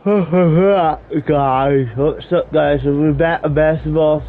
Guys, what's up guys? We're back at basketball.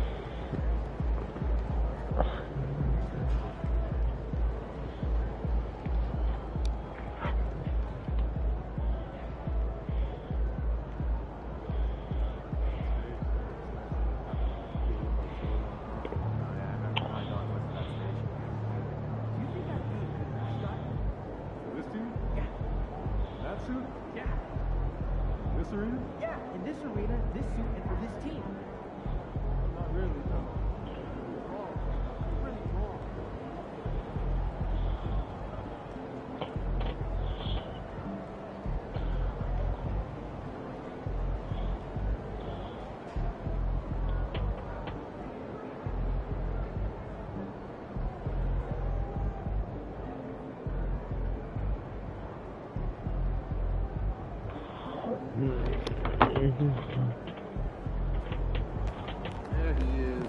There he is.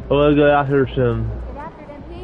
We'll go after some. Get after it, MP.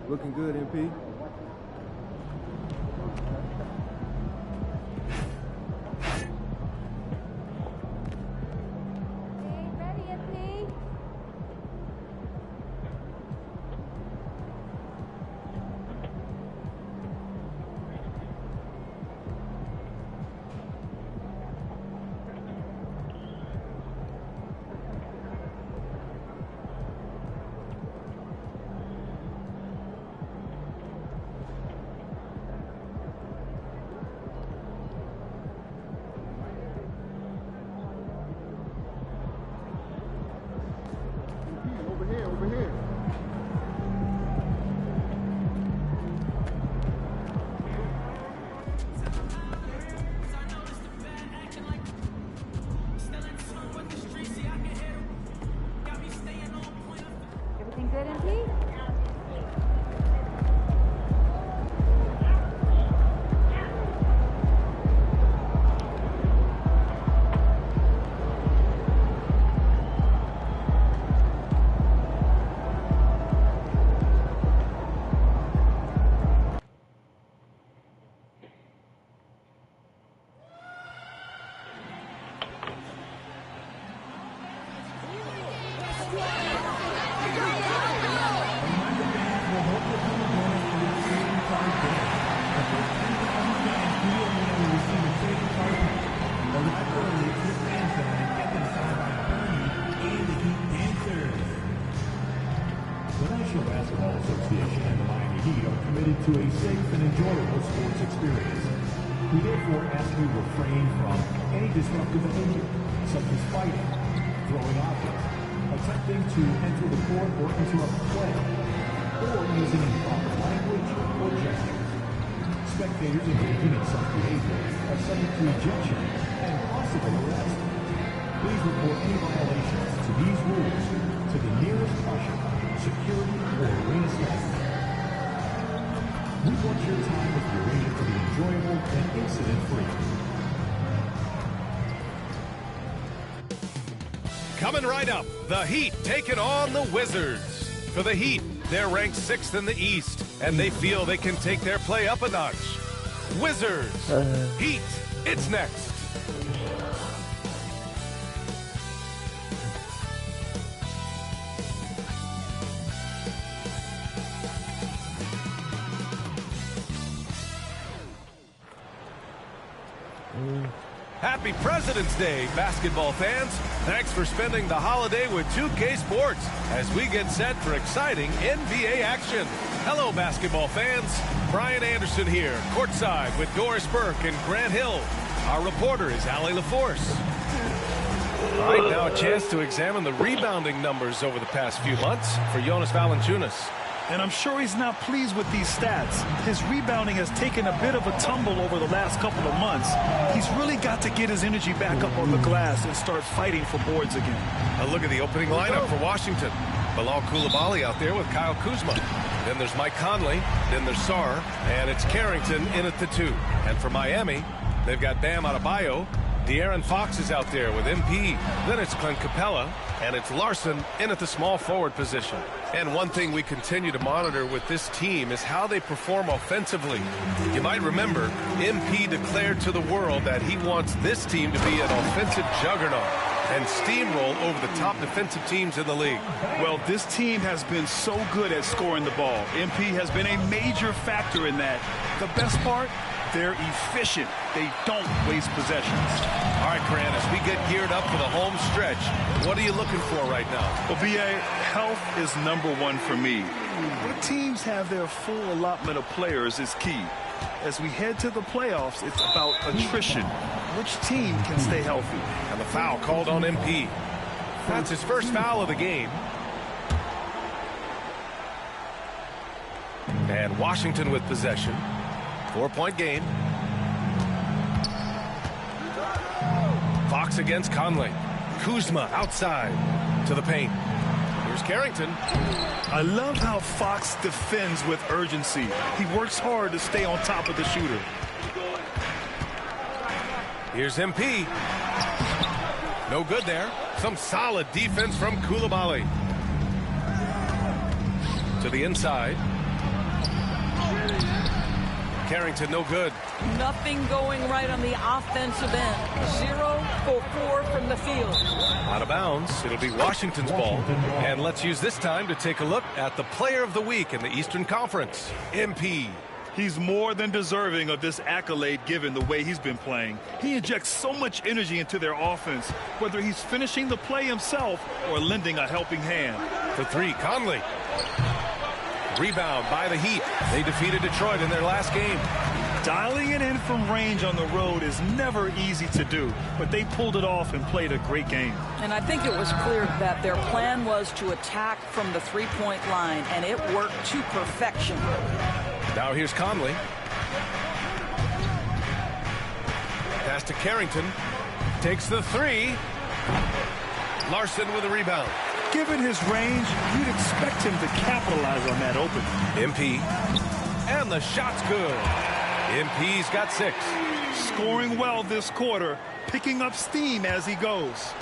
Looking good, MP. Ready, MP? Over here. Everything good, MP? To a safe and enjoyable sports experience. We therefore ask you to refrain from any disruptive behavior, such as fighting, throwing objects, attempting to enter the court or interrupt play, or using improper language or gestures. Spectators engaging in such behavior are subject to ejection and possible arrest. Please report any violations to these rules to the nearest usher, security, or arena staff. We want your time with the arena to be enjoyable and incident-free. Coming right up, the Heat taking on the Wizards. For the Heat, they're ranked 6th in the East, and they feel they can take their play up a notch. Wizards. Heat, it's next. Happy President's Day, basketball fans. Thanks for spending the holiday with 2K Sports as we get set for exciting NBA action. Hello, basketball fans. Brian Anderson here, courtside with Doris Burke and Grant Hill. Our reporter is Allie LaForce. All right, now a chance to examine the rebounding numbers over the past few months for Jonas Valanciunas. And I'm sure he's not pleased with these stats. His rebounding has taken a bit of a tumble over the last couple of months. He's really got to get his energy back up on the glass and start fighting for boards again. A look at the opening lineup for Washington. Bilal Coulibaly out there with Kyle Kuzma. Then there's Mike Conley. Then there's Sarr. And it's Carrington in at the 2. And for Miami, they've got Bam Adebayo. De'Aaron Fox is out there with MP. Then it's Clint Capella. And it's Larson in at the small forward position. And one thing we continue to monitor with this team is how they perform offensively. You might remember, MP declared to the world that he wants this team to be an offensive juggernaut and steamroll over the top defensive teams in the league. Well, this team has been so good at scoring the ball. MP has been a major factor in that. The best part, they're efficient. They don't waste possessions. All right, Grant, as we get geared up for the home stretch, what are you looking for right now? Well, BA, health is #1 for me. When teams have their full allotment of players is key. As we head to the playoffs, it's about attrition. Which team can stay healthy? And the foul called on MP. That's his first foul of the game. And Washington with possession. 4-point game. Fox against Conley. Kuzma outside to the paint. Here's Carrington. I love how Fox defends with urgency. He works hard to stay on top of the shooter. Here's MP. No good there. Some solid defense from Coulibaly. To the inside. Carrington, no good. Nothing going right on the offensive end. 0 for 4 from the field. Out of bounds. It'll be Washington's ball. And let's use this time to take a look at the player of the week in the Eastern Conference, MP. He's more than deserving of this accolade given the way he's been playing. He injects so much energy into their offense, whether he's finishing the play himself or lending a helping hand. For 3, Conley. Rebound by the Heat. They defeated Detroit in their last game. Dialing it in from range on the road is never easy to do, but they pulled it off and played a great game. And I think it was clear that their plan was to attack from the three-point line, and it worked to perfection. Now here's Conley. Pass to Carrington. Takes the 3. Larson with a rebound. Given his range, you'd expect him to capitalize on that opening. MP. And the shot's good. MP's got 6. Scoring well this quarter, picking up steam as he goes.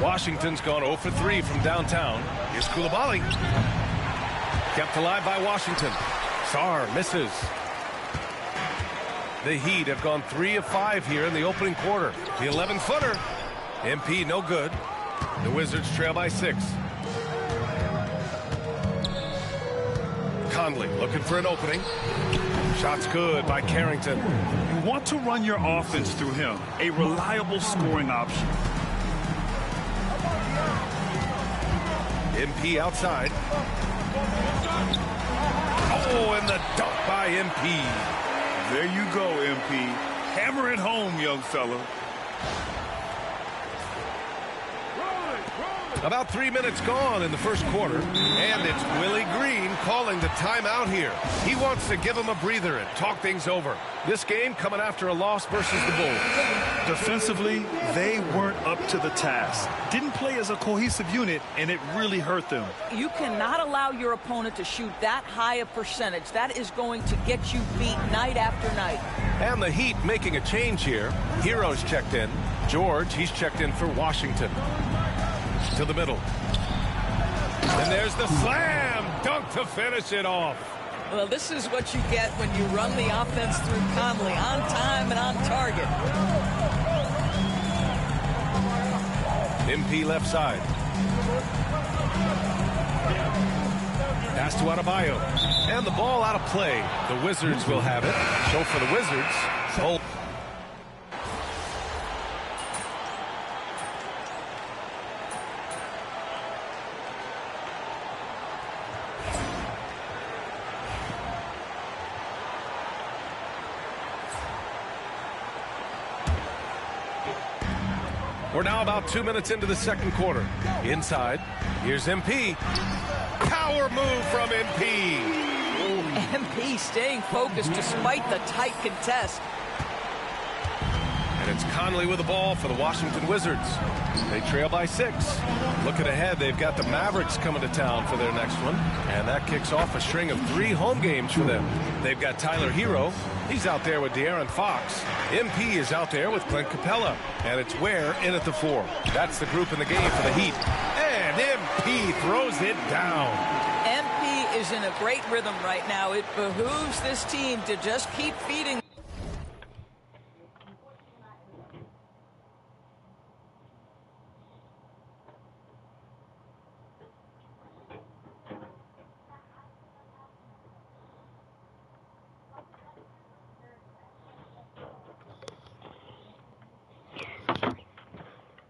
Washington's gone 0 for 3 from downtown. Here's Coulibaly. Kept alive by Washington. Sarr misses. The Heat have gone 3 of 5 here in the opening quarter. The 11-footer. MP no good. The Wizards trail by 6. Conley looking for an opening. Shot's good by Carrington. You want to run your offense through him, a reliable scoring option. MP outside. Oh, and the dunk by MP. There you go, MP. Hammer it home, young fella. About 3 minutes gone in the first quarter, and it's Willie Green calling the timeout here. He wants to give them a breather and talk things over. This game coming after a loss versus the Bulls. Defensively, they weren't up to the task. Didn't play as a cohesive unit, and it really hurt them. You cannot allow your opponent to shoot that high a percentage. That is going to get you beat night after night. And the Heat making a change here. Hero's checked in. George, he's checked in for Washington. To the middle. And there's the slam dunk to finish it off. Well, this is what you get when you run the offense through Conley on time and on target. MP left side. Pass to Adebayo. And the ball out of play. The Wizards will have it. So for the Wizards, hold. We're now about 2 minutes into the second quarter. Inside, here's MP. Power move from MP. MP staying focused despite the tight contest. And it's Conley with the ball for the Washington Wizards. They trail by 6. Looking ahead, they've got the Mavericks coming to town for their next one. And that kicks off a string of 3 home games for them. They've got Tyler Hero. He's out there with De'Aaron Fox. MP is out there with Clint Capella. And it's Ware in at the 4. That's the group in the game for the Heat. And MP throws it down. MP is in a great rhythm right now. It behooves this team to just keep feeding.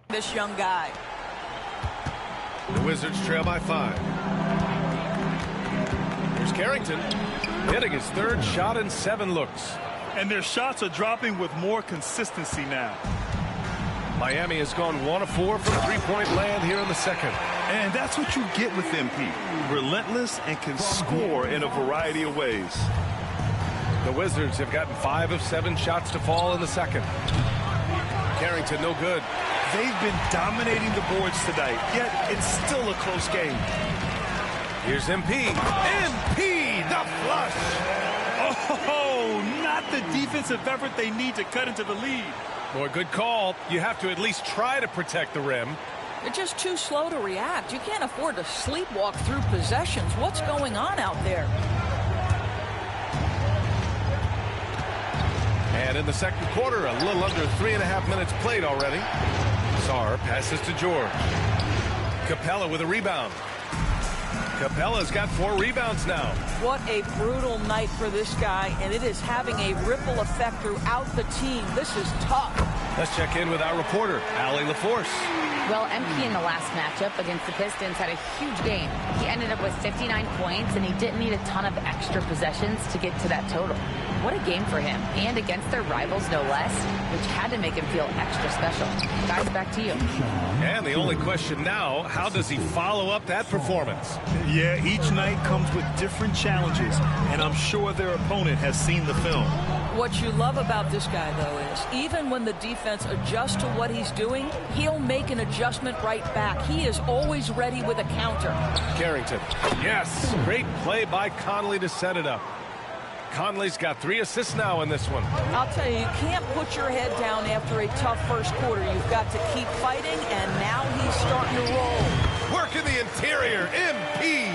This young guy. The Wizards trail by 5. Here's Carrington hitting his 3rd shot in 7 looks. And their shots are dropping with more consistency now. Miami has gone 1 of 4 from three-point land here in the second. And that's what you get with MP. Relentless and can score in a variety of ways. The Wizards have gotten 5 of 7 shots to fall in the second. Carrington no good. They've been dominating the boards tonight, yet it's still a close game. Here's MP. MP, the flush. Oh, not the defensive effort they need to cut into the lead. Boy, good call. You have to at least try to protect the rim. They're just too slow to react. You can't afford to sleepwalk through possessions. What's going on out there? And in the second quarter, a little under 3.5 minutes played already. Sarr passes to George. Capella with a rebound. Capella's got 4 rebounds now. What a brutal night for this guy, and it is having a ripple effect throughout the team. This is tough. Let's check in with our reporter, Allie LaForce. Well, MP in the last matchup against the Pistons had a huge game. He ended up with 59 points, and he didn't need a ton of extra possessions to get to that total. What a game for him, and against their rivals, no less, which had to make him feel extra special. Guys, back to you. And the only question now, how does he follow up that performance? Yeah, each night comes with different challenges, and I'm sure their opponent has seen the film. What you love about this guy, though, is even when the defense adjusts to what he's doing, he'll make an adjustment right back. He is always ready with a counter. Carrington. Yes, great play by Conley to set it up. Conley's got 3 assists now in this one. I'll tell you, you can't put your head down after a tough first quarter. You've got to keep fighting, and now he's starting to roll. Work in the interior, MP.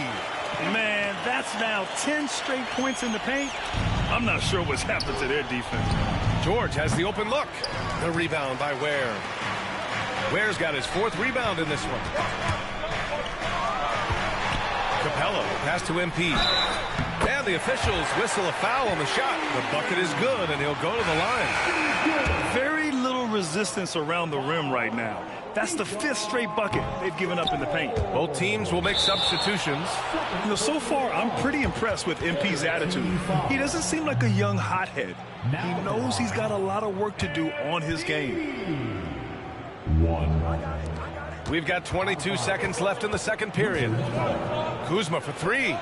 Man, that's now 10 straight points in the paint. I'm not sure what's happened to their defense. George has the open look. The rebound by Ware. Ware's got his 4th rebound in this one. Capella, pass to MP. And the officials whistle a foul on the shot. The bucket is good, and he'll go to the line. Very little resistance around the rim right now. That's the 5th straight bucket they've given up in the paint. Both teams will make substitutions. You know, so far, I'm pretty impressed with MP's attitude. He doesn't seem like a young hothead. He knows he's got a lot of work to do on his game. We've got 22 seconds left in the second period. Kuzma for 3.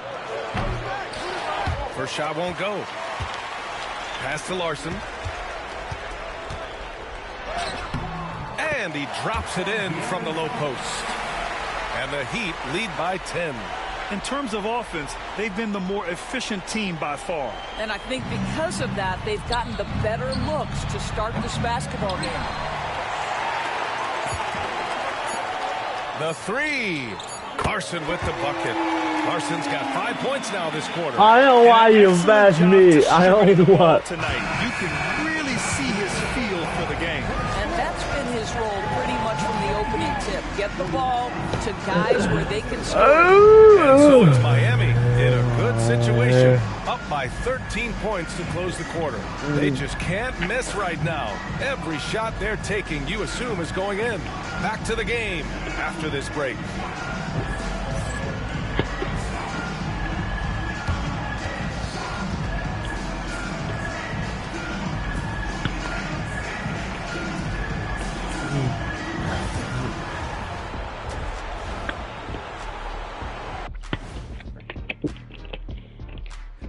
First shot won't go. Pass to Larson. And he drops it in from the low post. And the Heat lead by 10. In terms of offense, they've been the more efficient team by far. And I think because of that, they've gotten the better looks to start this basketball game. The 3. Carson with the bucket. Carson's got 5 points now this quarter. I don't know why you bash me. I don't know what. Tonight, you can really see his feel for the game. And that's been his role pretty much from the opening tip. Get the ball to guys where they can score. And so it's Miami in a good situation, up by 13 points to close the quarter. They just can't miss right now. Every shot they're taking, you assume, is going in. Back to the game after this break.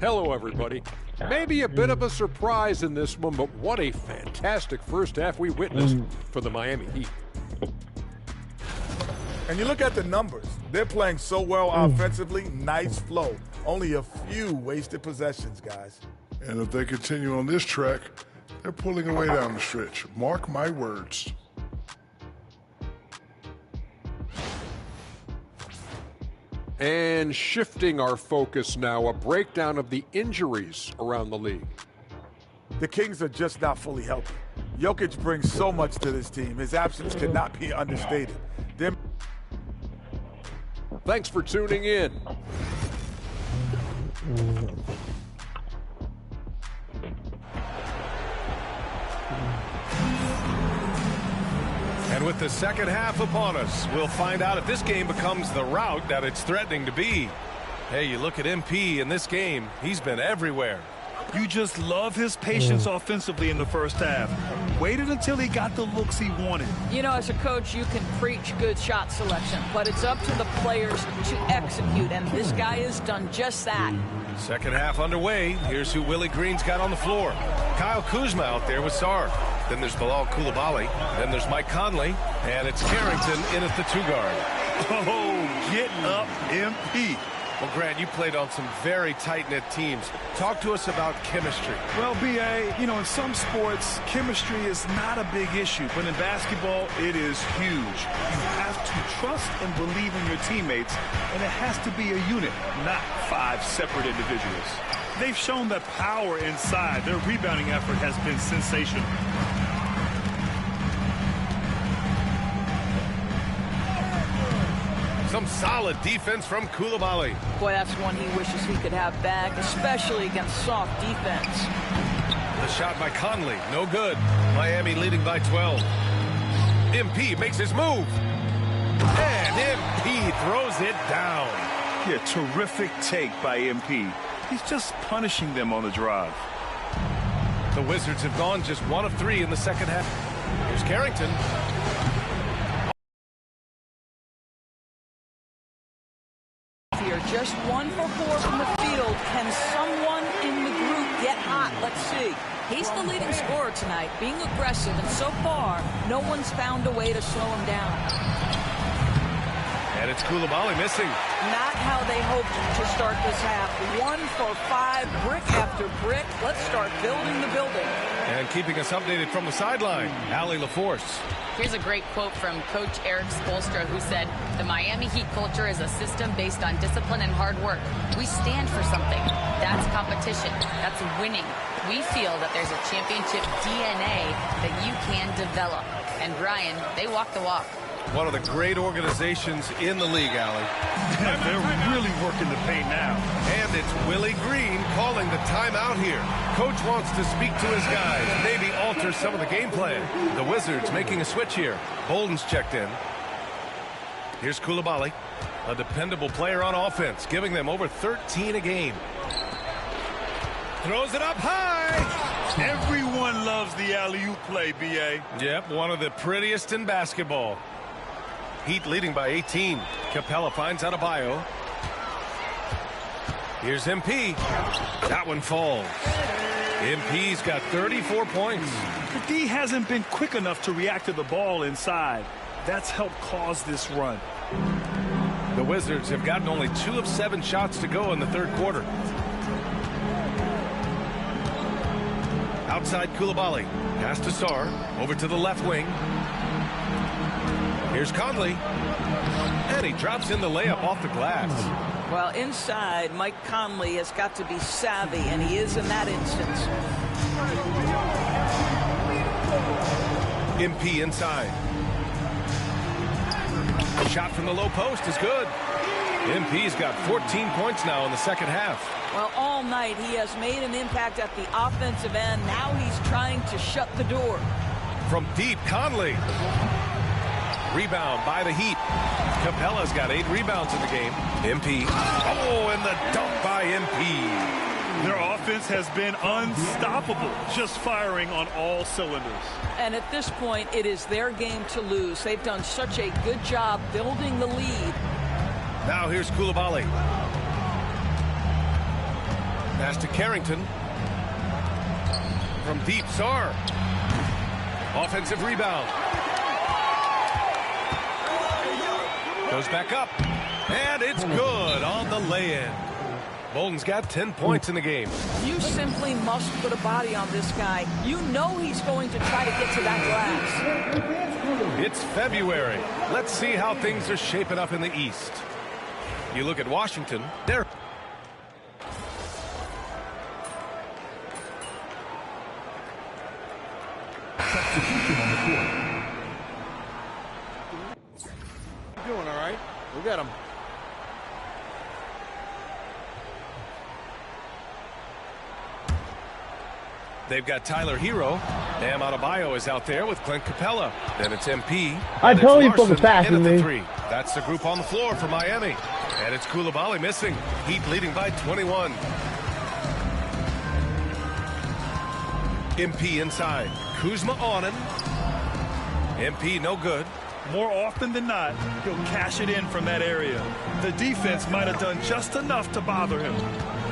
Hello, everybody. Maybe a bit of a surprise in this one, but what a fantastic first half we witnessed for the Miami Heat. And you look at the numbers. They're playing so well offensively. Nice flow. Only a few wasted possessions, guys. And if they continue on this track, they're pulling away down the stretch. Mark my words. And shifting our focus now, a breakdown of the injuries around the league. The Kings are just not fully healthy. Jokic brings so much to this team. His absence cannot be understated. Thanks for tuning in. And with the second half upon us, we'll find out if this game becomes the rout that it's threatening to be. Hey, you look at MP in this game, he's been everywhere. You just love his patience offensively in the first half. Waited until he got the looks he wanted. You know, as a coach, you can preach good shot selection, but it's up to the players to execute, and this guy has done just that. Second half underway. Here's who Willie Green's got on the floor. Kyle Kuzma out there with Sarr. Then there's Bilal Coulibaly. Then there's Mike Conley. And it's Carrington in at the 2 guard. Oh, get up, MP. Well, Grant, you played on some very tight-knit teams. Talk to us about chemistry. Well, B.A., you know, in some sports, chemistry is not a big issue. But in basketball, it is huge. You have to trust and believe in your teammates, and it has to be a unit, not 5 separate individuals. They've shown that power inside. Their rebounding effort has been sensational. Some solid defense from Coulibaly. Boy, that's one he wishes he could have back, especially against soft defense. The shot by Conley, no good. Miami leading by 12. MP makes his move. And MP throws it down. Yeah, terrific take by MP. He's just punishing them on the drive. The Wizards have gone just 1 of 3 in the second half. Here's Carrington. Just 1 for 4 from the field. Can someone in the group get hot? Let's see. He's the leading scorer tonight, being aggressive, and so far, no one's found a way to slow him down. And it's Coulibaly missing. Not how they hoped to start this half. 1 for 5, brick after brick. Let's start building the building. And keeping us updated from the sideline, Allie LaForce. Here's a great quote from Coach Eric Spoelstra, who said, "The Miami Heat culture is a system based on discipline and hard work. We stand for something. That's competition. That's winning. We feel that there's a championship DNA that you can develop." And Brian, they walk the walk. One of the great organizations in the league, Allie. They're really working the paint now. And it's Willie Green calling the timeout here. Coach wants to speak to his guys, maybe alter some of the game plan. The Wizards making a switch here. Bolden's checked in. Here's Coulibaly, a dependable player on offense, giving them over 13 a game. Throws it up high. Everyone loves the alley-oop play, B.A. Yep, one of the prettiest in basketball. Heat leading by 18. Capella finds Adebayo. Here's MP. That one falls. MP's got 34 points. The D hasn't been quick enough to react to the ball inside. That's helped cause this run. The Wizards have gotten only 2 of 7 shots to go in the third quarter. Outside Coulibaly. Pass to Sarr. Over to the left wing. Here's Conley. And he drops in the layup off the glass. Well, inside, Mike Conley has got to be savvy, and he is in that instance. MP inside. Shot from the low post is good. MP's got 14 points now in the second half. Well, all night he has made an impact at the offensive end. Now he's trying to shut the door. From deep, Conley. Rebound by the Heat. Capella's got 8 rebounds in the game. MP. Oh, and the dunk by MP. Their offense has been unstoppable, just firing on all cylinders. And at this point, it is their game to lose. They've done such a good job building the lead. Now here's Coulibaly. Pass to Carrington. From deep, Sarr. Offensive rebound. Goes back up. And it's good on the lay-in. Bolden's got 10 points in the game. You simply must put a body on this guy. You know he's going to try to get to that glass. It's February. Let's see how things are shaping up in the East. You look at Washington, they're... Doing all right. We got him. They've got Tyler Hero. Bam Adebayo is out there with Clint Capella. Then it's MP. I told you focus fast with me. 3. That's the group on the floor for Miami. And it's Coulibaly missing. Heat leading by 21. MP inside. Kuzma on him. MP no good. More often than not, he'll cash it in from that area. The defense might have done just enough to bother him.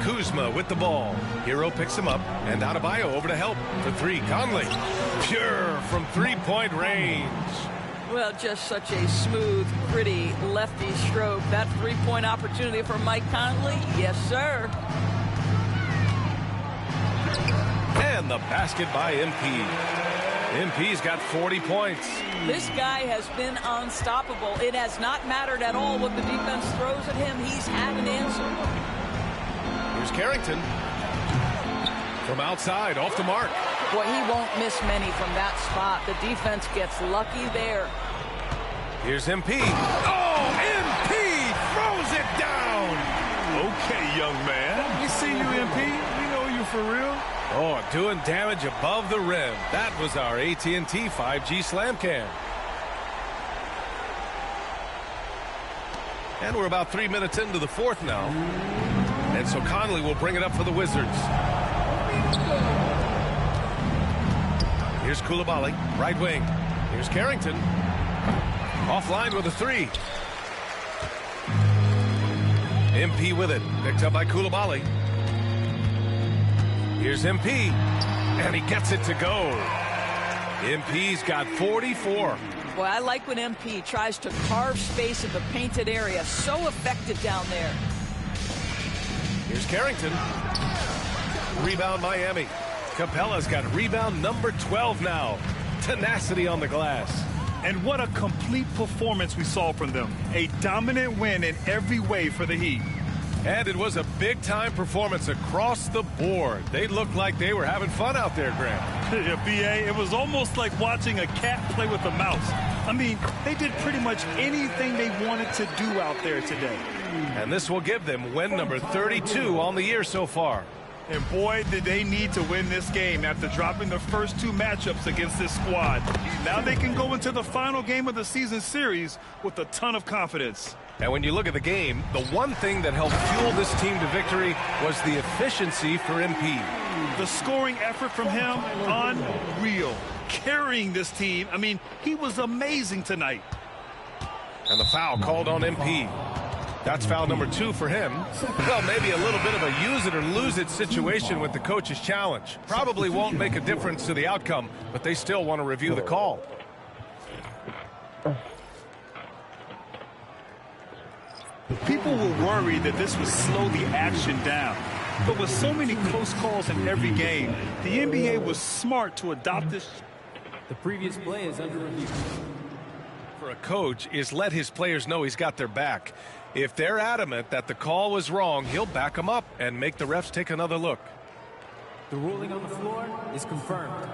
Kuzma with the ball. Hero picks him up, and Adebayo over to help. For 3, Conley. Pure from three-point range. Well, just such a smooth, pretty lefty stroke. That three-point opportunity for Mike Conley? Yes, sir. And the basket by MP. MP's got 40 points. This guy has been unstoppable. It has not mattered at all what the defense throws at him. He's had an answer. Here's Carrington. From outside, off the mark. Boy, he won't miss many from that spot. The defense gets lucky there. Here's MP. Oh, MP throws it down. Okay, young man. We see you, MP. We know you for real. Oh, doing damage above the rim. That was our AT&T 5G slam cam. And we're about 3 minutes into the fourth now. And so Conley will bring it up for the Wizards. Here's Coulibaly, right wing. Here's Carrington. Offline with a 3. MP with it. Picked up by Coulibaly. Here's MP. And he gets it to go. MP's got 44. Boy, I like when MP tries to carve space in the painted area. So effective down there. Here's Carrington. Rebound Miami. Capella's got rebound number 12 now. Tenacity on the glass. And what a complete performance we saw from them. A dominant win in every way for the Heat. And it was a big-time performance across the board. They looked like they were having fun out there, Grant. Yeah, B.A., it was almost like watching a cat play with a mouse. I mean, they did pretty much anything they wanted to do out there today. And this will give them win number 32 on the year so far. And boy, did they need to win this game after dropping the first 2 matchups against this squad. Now they can go into the final game of the season series with a ton of confidence. And when you look at the game, the one thing that helped fuel this team to victory was the efficiency for MP. The scoring effort from him, unreal. Carrying this team, I mean, he was amazing tonight. And the foul called on MP. That's foul number 2 for him. Well, maybe a little bit of a use it or lose it situation with the coach's challenge. Probably won't make a difference to the outcome, but they still want to review the call. People were worried that this would slow the action down. But with so many close calls in every game, the NBA was smart to adopt this. The previous play is under review. for a coach is let his players know he's got their back. If they're adamant that the call was wrong, he'll back them up and make the refs take another look. The ruling on the floor is confirmed.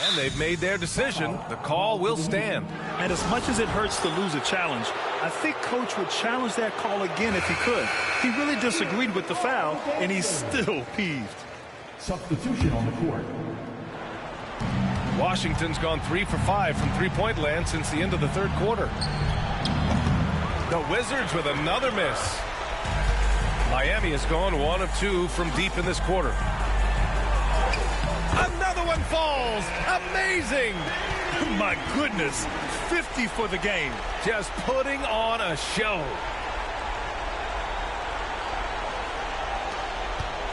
And they've made their decision. The call will stand. And as much as it hurts to lose a challenge, I think Coach would challenge that call again if he could. He really disagreed with the foul, and he's still peeved. Substitution on the court. Washington's gone 3 for 5 from three-point land since the end of the third quarter. The Wizards with another miss. Miami has gone 1 of 2 from deep in this quarter. Another one falls. Amazing. My goodness. 50 for the game. Just putting on a show.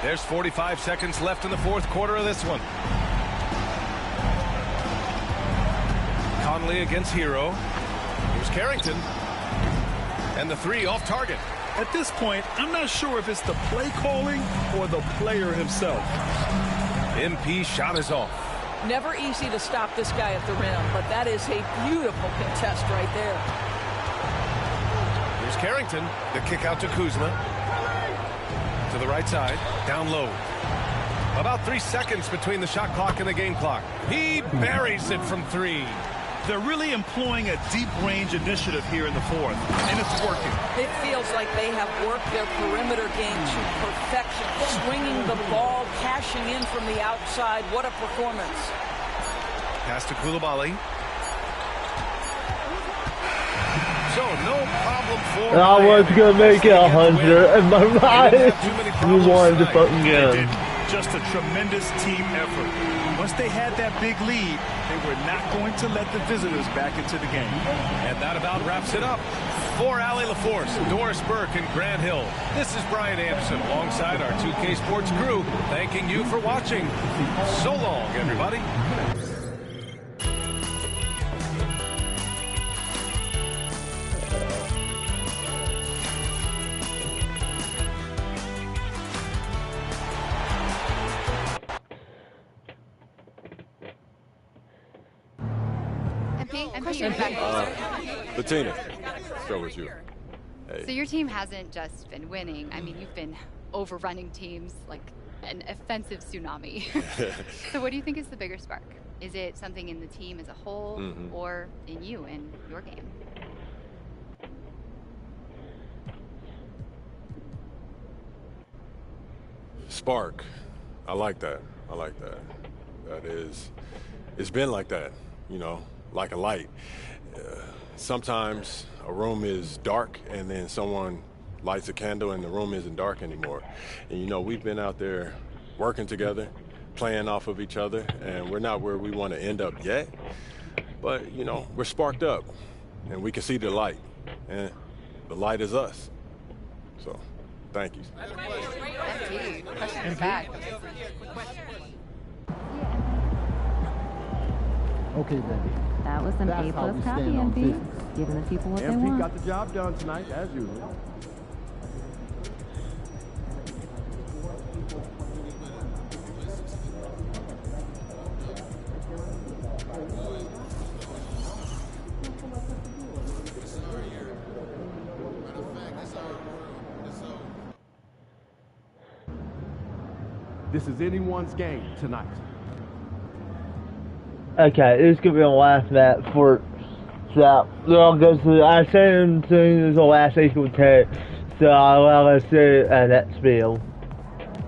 There's 45 seconds left in the fourth quarter of this one. Conley against Hero. Here's Carrington. And the three off target. At this point, I'm not sure if it's the play calling or the player himself. MP shot is off. Never easy to stop this guy at the rim, but that is a beautiful contest right there. Here's Carrington. The kick out to Kuzma. To the right side. Down low. About 3 seconds between the shot clock and the game clock. He buries it from 3. They're really employing a deep range initiative here in the fourth, and it's working. It feels like they have worked their perimeter game to perfection. Swinging the ball, cashing in from the outside. What a performance. Pass to Koulibaly. So no problem for I was gonna make it 100 in my mind. You wanted to fucking game. Just a tremendous team effort. Once they had that big lead, they were not going to let the visitors back into the game. And that about wraps it up. For Allie LaForce, Doris Burke, and Grant Hill, this is Brian Anderson alongside our 2K Sports crew, thanking you for watching. So long, everybody. Bettina, go with you. Hey. So your team hasn't just been winning. I mean, you've been overrunning teams like an offensive tsunami. So what do you think is the bigger spark? Is it something in the team as a whole or in you and your game? Spark. I like that. I like that. That is, it's been like that, you know, like a light. Sometimes a room is dark and then someone lights a candle and the room isn't dark anymore. And, you know, we've been out there working together, playing off of each other, and we're not where we want to end up yet. But, you know, we're sparked up and we can see the light. And the light is us. So, thank you. Thank you. Question back. Okay, baby. That was an A+ copy, MP. Giving the people what they want. MP got the job done tonight, as usual. This is anyone's game tonight. Okay, this is gonna be the last match for so they're all go to I sent them to the last equal 10, so I'll let's do that spiel.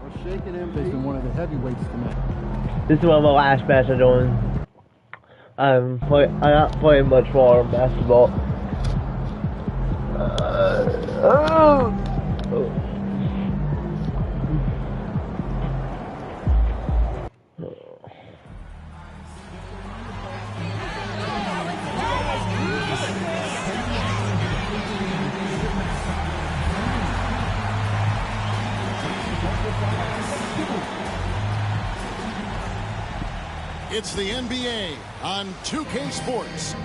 We're shaking him facing one of the heavyweights tonight. This is one of the last matches I'm doing. I'm not playing much more basketball. It's the NBA on 2K Sports.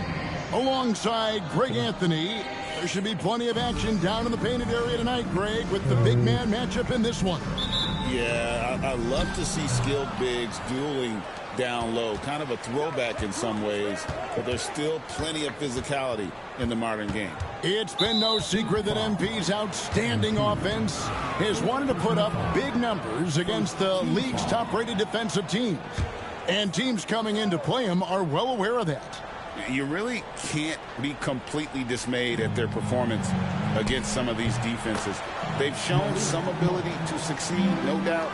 Alongside Greg Anthony, there should be plenty of action down in the painted area tonight, Greg, with the big man matchup in this one. Yeah, I love to see skilled bigs dueling down low. Kind of a throwback in some ways, but there's still plenty of physicality in the modern game. It's been no secret that MP's outstanding offense has wanted to put up big numbers against the league's top-rated defensive teams. And teams coming in to play him are well aware of that. You really can't be completely dismayed at their performance against some of these defenses. They've shown some ability to succeed, no doubt.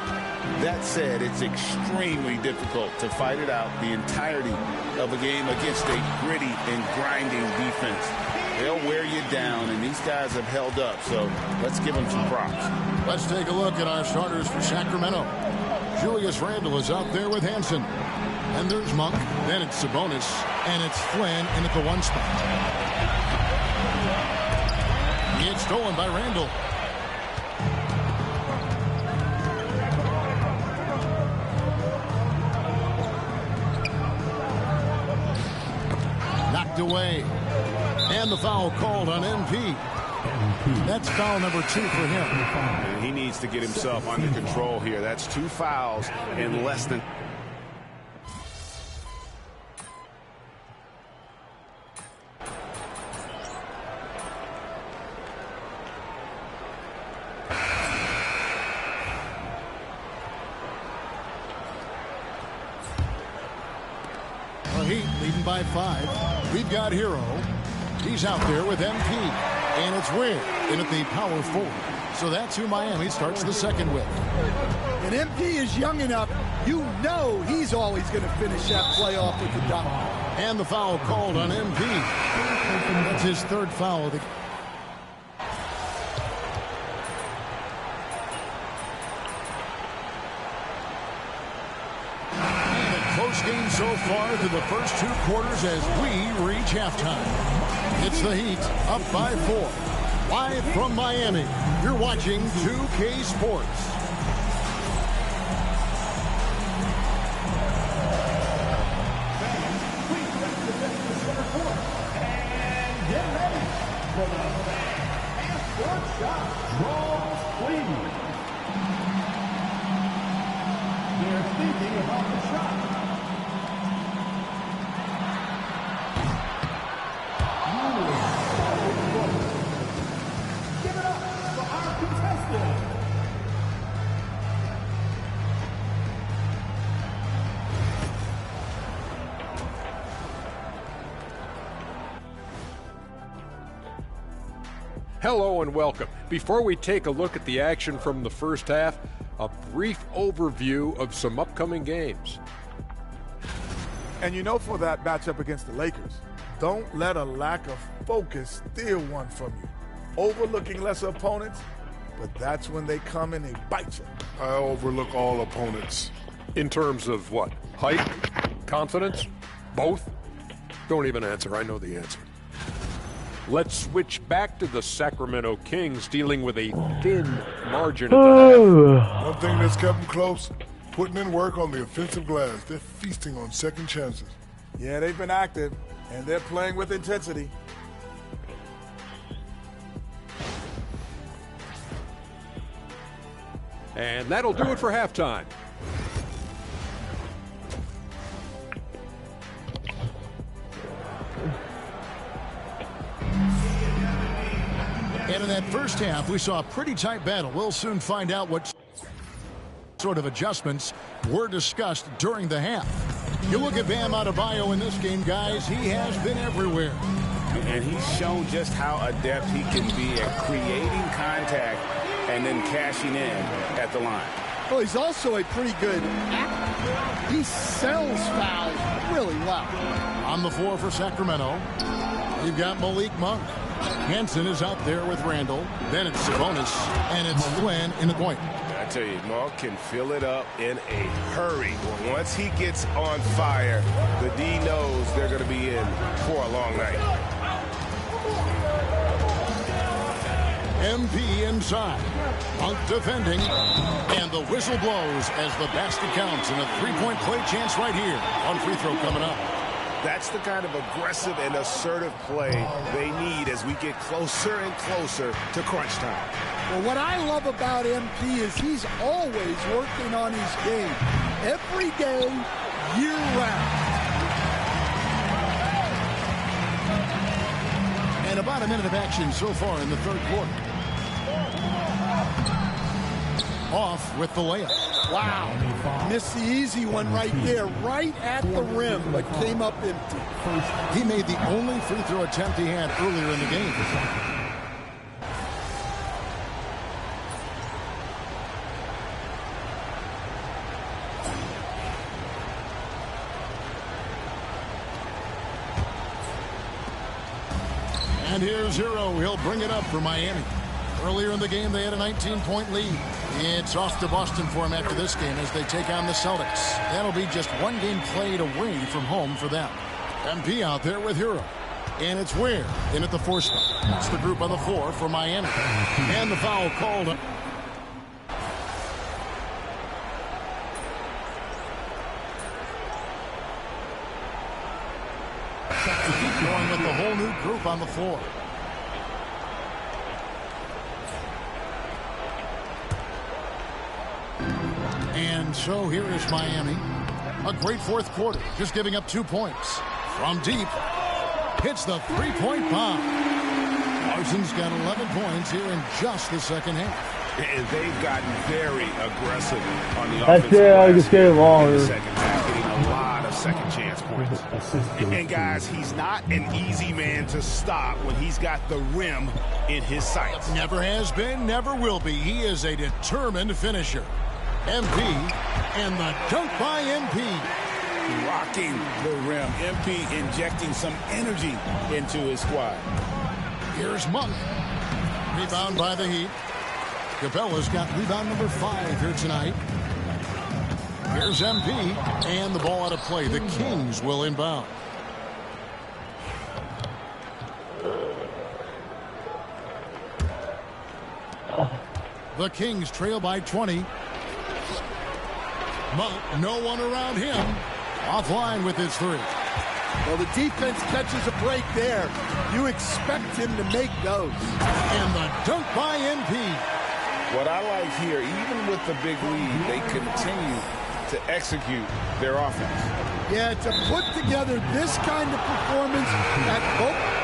That said, it's extremely difficult to fight it out the entirety of a game against a gritty and grinding defense. They'll wear you down, and these guys have held up, so let's give them some props. Let's take a look at our starters for Sacramento. Julius Randle is out there with Hansen. And there's Monk. Then it's Sabonis. And it's Flynn in at the 1 spot. It's stolen by Randle. Knocked away. And the foul called on MP. That's foul number 2 for him. And he needs to get himself under control here. That's 2 fouls in less than... Heat leading by 5. We've got Hero. He's out there with MP. And it's Ware in at the power forward. So that's who Miami starts the second with. And MP is young enough, you know he's always going to finish that playoff with the dunk. And the foul called on MP. That's his 3rd foul of the game. Close game so far through the first 2 quarters as we reach halftime. It's the Heat up by 4. Live from Miami, you're watching 2K Sports. And get ready for the half-court shot. Draws Cleveland. They're thinking about the shot. Give it up for our contestant. Hello and welcome. Before we take a look at the action from the first half, a brief overview of some upcoming games. And you know, for that matchup against the Lakers, don't let a lack of focus steal one from you. Overlooking lesser opponents, but that's when they come and they bite you. I overlook all opponents. In terms of what? Height? Confidence? Both? Don't even answer. I know the answer. Let's switch back to the Sacramento Kings dealing with a thin margin at the half. One thing that's kept them close, putting in work on the offensive glass. They're feasting on second chances. Yeah, they've been active, and they're playing with intensity. And that'll do it for halftime. And in that first half, we saw a pretty tight battle. We'll soon find out what sort of adjustments were discussed during the half. You look at Bam Adebayo in this game, guys, he has been everywhere. And he's shown just how adept he can be at creating contact and then cashing in at the line. Well, he's also a pretty good actor. He sells fouls really well. On the floor for Sacramento, you've got Malik Monk. Hansen is out there with Randle. Then it's Sabonis, and it's Flynn in the point. I tell you, Monk can fill it up in a hurry. Once he gets on fire, the D knows they're going to be in for a long night. MP inside. Monk defending. And the whistle blows as the basket counts. And a three-point play chance right here. One free throw coming up. That's the kind of aggressive and assertive play they need as we get closer and closer to crunch time. Well, what I love about MP is he's always working on his game. Every day, year-round. And about a minute of action so far in the third quarter. Off with the layup. Wow. Missed the easy one right there, right at the rim, but came up empty. He made the only free throw attempt he had earlier in the game. And here's Hero. He'll bring it up for Miami. Earlier in the game, they had a 19-point lead. It's off to Boston for them after this game as they take on the Celtics. That'll be just one game played away from home for them. MP out there with Hero. And it's Ware in at the 4 spot. That's the group on the floor for Miami. And the foul called up. Going with the whole new group on the floor. And so here is Miami. A great fourth quarter, just giving up 2 points. From deep, hits the three-point bomb. Larson's got 11 points here in just the second half. And they've gotten very aggressive on the That's it, I can stay longer. in the second half, getting a lot of second chance points. And guys, he's not an easy man to stop when he's got the rim in his sights. Never has been, never will be. He is a determined finisher. MP and the dunk by MP. Rocking the rim. MP injecting some energy into his squad. Here's Monk. Rebound by the Heat. Capella's got rebound number 5 here tonight. Here's MP, and the ball out of play. The Kings will inbound. The Kings trail by 20. Monk, no one around him. Offline with his 3. Well, the defense catches a break there. You expect him to make those. And the dunk by MP. What I like here, even with the big lead, they continue to execute their offense. Yeah, to put together this kind of performance at both.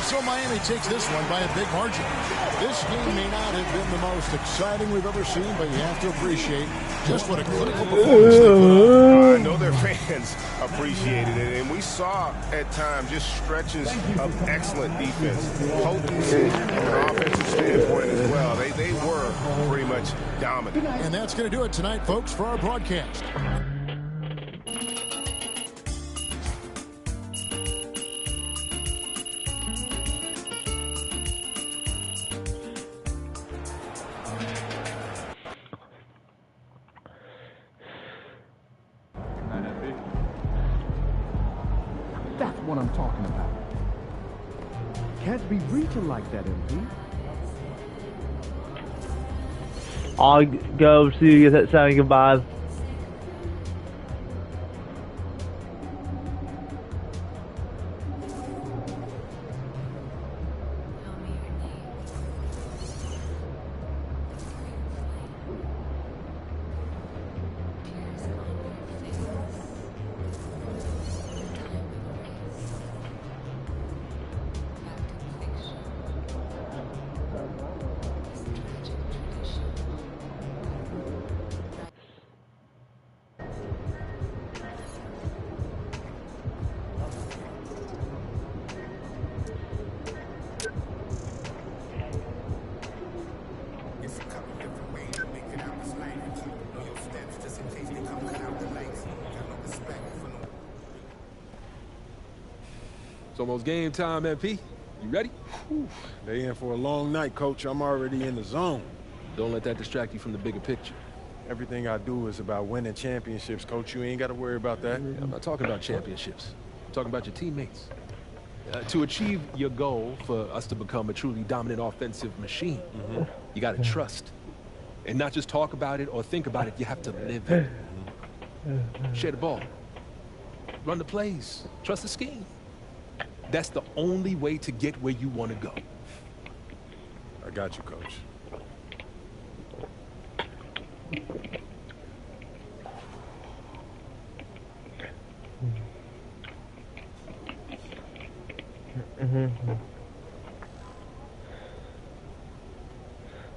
So Miami takes this one by a big margin. This game may not have been the most exciting we've ever seen, but you have to appreciate just what a critical performance they put on. I know their fans appreciated it, and we saw at times just stretches of excellent defense, potency from an offensive standpoint as well. They were pretty much dominant. And that's going to do it tonight, folks, for our broadcast. That's what I'm talking about. Can't be reaching like that, MP. I'll go see you at saying goodbye. It's almost game time, MP. You ready? Whew. They in for a long night, Coach. I'm already in the zone. Don't let that distract you from the bigger picture. Everything I do is about winning championships, Coach. You ain't got to worry about that. I'm not talking about championships. I'm talking about your teammates. To achieve your goal for us to become a truly dominant offensive machine, you got to trust. And not just talk about it or think about it, you have to live it. Share the ball. Run the plays. Trust the scheme. That's the only way to get where you want to go. I got you, Coach.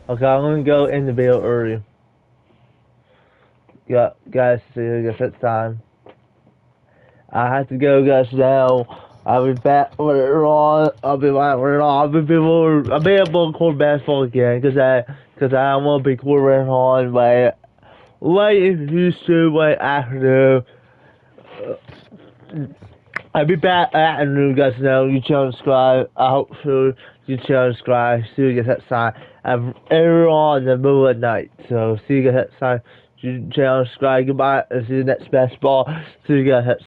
Okay, I'm gonna go in the video early. Yeah, guys, see you guys next time. I have to go, guys, now. I'll be back later on. I'll be able to record basketball again, cause I want to be recording on late in Houston, late afternoon. I'll be back afternoon, guys. Now you channel subscribe. I hope so. You channel subscribe. See you guys next time. I'm on in the middle of the night, so see you guys next time. You channel subscribe. Goodbye. And see you next basketball. See you guys next time.